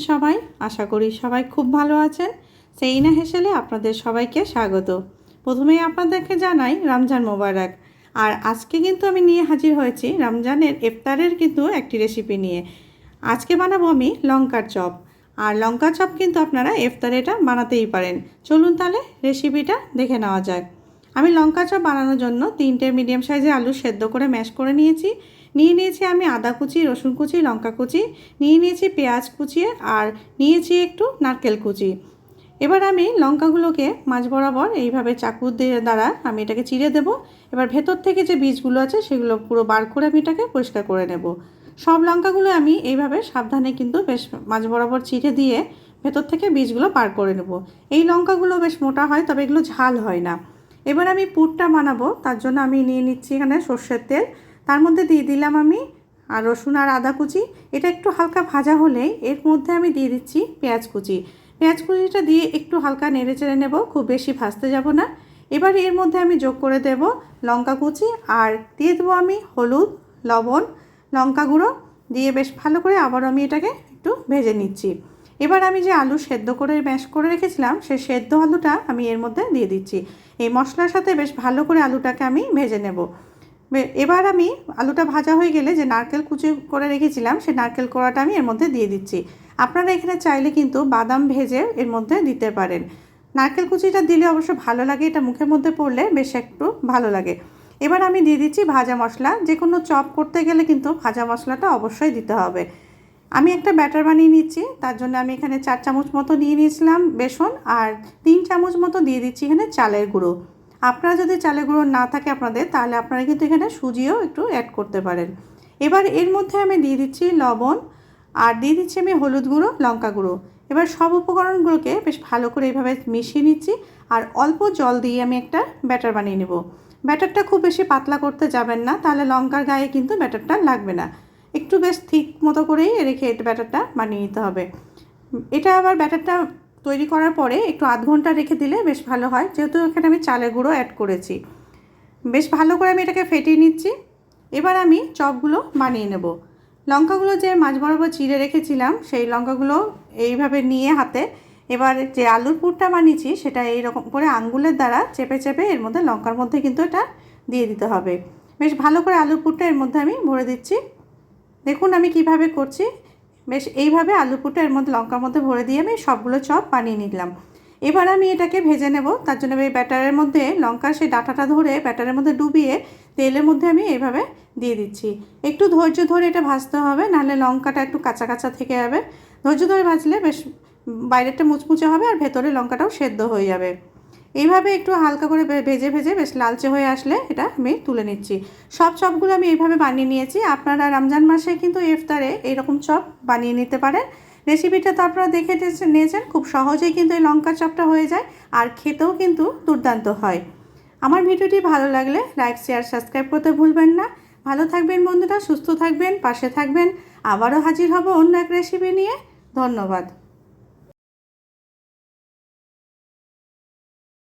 সবাই? আশা করি সবাই খুব ভালো আছেন। সেইনা হেসেলে আপনাদের সবাইকে স্বাগত। প্রথমেই আপনাদেরকে জানাই রমজান মোবারক। আর আজকে কিন্তু আমি নিয়ে হাজির হয়েছি রমজানের ইফতারের কিন্তু একটি রেসিপি নিয়ে। আজকে বানাবো আমি লঙ্কার চপ। আর লঙ্কার চপ কিন্তু আপনারা ইফতারে এটা বানাতেই পারেন। চলুন তাহলে রেসিপিটা দেখে নেওয়া যাক। আমি লঙ্কা চপ বানানোর জন্য 3টে মিডিয়াম সাইজের আলু সেদ্ধ করে ম্যাশ করে নিয়েছি। নিয়েছি আমি আদা কুচি, রসুন কুচি, লঙ্কা কুচি, নিয়েছি পেঁয়াজ কুচিয়ে, আর নিয়েছি একটু নারকেল কুচি। এবার আমি লঙ্কাগুলোকে মাঝ বরাবর এইভাবে চাকু দ্বারা আমি এটাকে চিড়ে দেব। এবার ভেতর থেকে যে বীজগুলো আছে সেগুলো পুরো বার করে আমি এটাকে পরিষ্কার করে নেব। সব লঙ্কাগুলো আমি এইভাবে সাবধানে কিন্তু বেশ মাঝ বরাবর চিড়ে দিয়ে ভেতর থেকে বীজগুলো বার করে নেব। এই লঙ্কাগুলো বেশ মোটা হয়, তবে এগুলো ঝাল হয় না। এবার আমি পুরটা বানাবো, তার জন্য আমি নিয়ে নিচ্ছি এখানে সর্ষের তেল। তার মধ্যে দিয়ে দিলাম আমি রসুন আর আদা কুচি। এটা একটু হালকা ভাজা হলেই এর মধ্যে আমি দিয়ে দিচ্ছি পেঁয়াজ কুচি। পেঁয়াজ কুচিটা দিয়ে একটু হালকা নেড়ে চেড়ে নেব, খুব বেশি ভাজতে যাব না। এবার এর মধ্যে আমি যোগ করে দেব লঙ্কা কুচি, আর দিয়ে দেবো আমি হলুদ, লবণ, লঙ্কা গুঁড়ো দিয়ে বেশ ভালো করে আবার আমি এটাকে একটু ভেজে নিচ্ছি। এবার আমি যে আলু সেদ্ধ করে ম্যাশ করে রেখেছিলাম সেই সেদ্ধ আলুটা আমি এর মধ্যে দিয়ে দিচ্ছি। এই মশলার সাথে বেশ ভালো করে আলুটাকে আমি ভেজে নেব। এবার আমি আলুটা ভাজা হয়ে গেলে যে নারকেল কুচি করে রেখেছিলাম সেই নারকেল কোড়াটা আমি এর মধ্যে দিয়ে দিচ্ছি। আপনারা এখানে চাইলে কিন্তু বাদাম ভেজে এর মধ্যে দিতে পারেন। নারকেল কুচিটা দিলে অবশ্য ভালো লাগে, এটা মুখের মধ্যে পড়লে বেশ একটু ভালো লাগে। এবার আমি দিয়ে দিচ্ছি ভাজা মশলা। যে কোনো চপ করতে গেলে কিন্তু ভাজা মশলাটা অবশ্যই দিতে হবে। আমি একটা ব্যাটার বানিয়ে নিচ্ছি, তার জন্য আমি এখানে 4 চামচ মতো নিয়ে নিয়েছিলাম বেসন, আর 3 চামচ মতো দিয়ে দিচ্ছি এখানে চালের গুঁড়ো। আপনারা যদি চালের গুঁড়ো না থাকে আপনাদের, তাহলে আপনারা কিন্তু এখানে সুজিও একটু অ্যাড করতে পারেন। এবার এর মধ্যে আমি দিয়ে দিচ্ছি লবণ, আর দিয়ে দিচ্ছি আমি হলুদ গুঁড়ো, লঙ্কা গুঁড়ো। এবার সব উপকরণগুলোকে বেশ ভালো করে এইভাবে মিশিয়ে নিচ্ছি, আর অল্প জল দিয়ে আমি একটা ব্যাটার বানিয়ে নেব। ব্যাটারটা খুব বেশি পাতলা করতে যাবেন না, তাহলে লঙ্কার গায়ে কিন্তু ব্যাটারটা লাগবে না। একটু বেশ ঠিক মতো করেই রেখে এটা ব্যাটারটা বানিয়ে নিতে হবে। এটা আবার ব্যাটারটা তৈরি করার পরে একটু আধ ঘন্টা রেখে দিলে বেশ ভালো হয়, যেহেতু এখানে আমি চালের গুঁড়ো অ্যাড করেছি। বেশ ভালো করে আমি এটাকে ফেটিয়ে নিচ্ছি। এবার আমি চপগুলো বানিয়ে নেব। লঙ্কাগুলো যে মাঝ বরাবর চিড়ে রেখেছিলাম সেই লঙ্কাগুলো এইভাবে নিয়ে হাতে, এবার যে আলুর পুরটা বানিয়েছি সেটা এইরকম করে আঙ্গুলের দ্বারা চেপে চেপে এর মধ্যে লঙ্কার মধ্যে কিন্তু এটা দিয়ে দিতে হবে। বেশ ভালো করে আলুর পুরটা এর মধ্যে আমি ভরে দিচ্ছি। দেখুন আমি কিভাবে করছি। বেশ এইভাবে আলু পুরটা এর মধ্যে লঙ্কার মধ্যে ভরে দিয়ে আমি সবগুলো চপ বানিয়ে নিলাম। এবার আমি এটাকে ভেজে নেব। তার জন্য এই ব্যাটারের মধ্যে লঙ্কার সেই ডাঁটাটা ধরে ব্যাটারের মধ্যে ডুবিয়ে তেলের মধ্যে আমি এইভাবে দিয়ে দিচ্ছি। একটু ধৈর্য ধরে এটা ভাজতে হবে, নাহলে লঙ্কাটা একটু কাঁচা কাঁচা থেকে যাবে। ধৈর্য ধরে ভাজলে বেশ বাইরেটা মুচমুচে হবে আর ভেতরে লঙ্কাটাও সেদ্ধ হয়ে যাবে। এইভাবে একটু হালকা করে ভেজে ভেজে বেশ লালচে হয়ে আসলে এটা আমি তুলে নিচ্ছি। সব চপগুলো আমি এইভাবে বানিয়ে নিয়েছি। আপনারা রমজান মাসে কিন্তু ইফতারে এইরকম চপ বানিয়ে নিতে পারেন। রেসিপিটা তো আপনারা দেখে নিয়েছেন, খুব সহজেই কিন্তু এই লঙ্কা চপটা হয়ে যায়, আর খেতেও কিন্তু দুর্দান্ত হয়। আমার ভিডিওটি ভালো লাগলে লাইক, শেয়ার, সাবস্ক্রাইব করতে ভুলবেন না। ভালো থাকবেন বন্ধুরা, সুস্থ থাকবেন, পাশে থাকবেন। আবারও হাজির হব অন্য এক রেসিপি নিয়ে। ধন্যবাদ।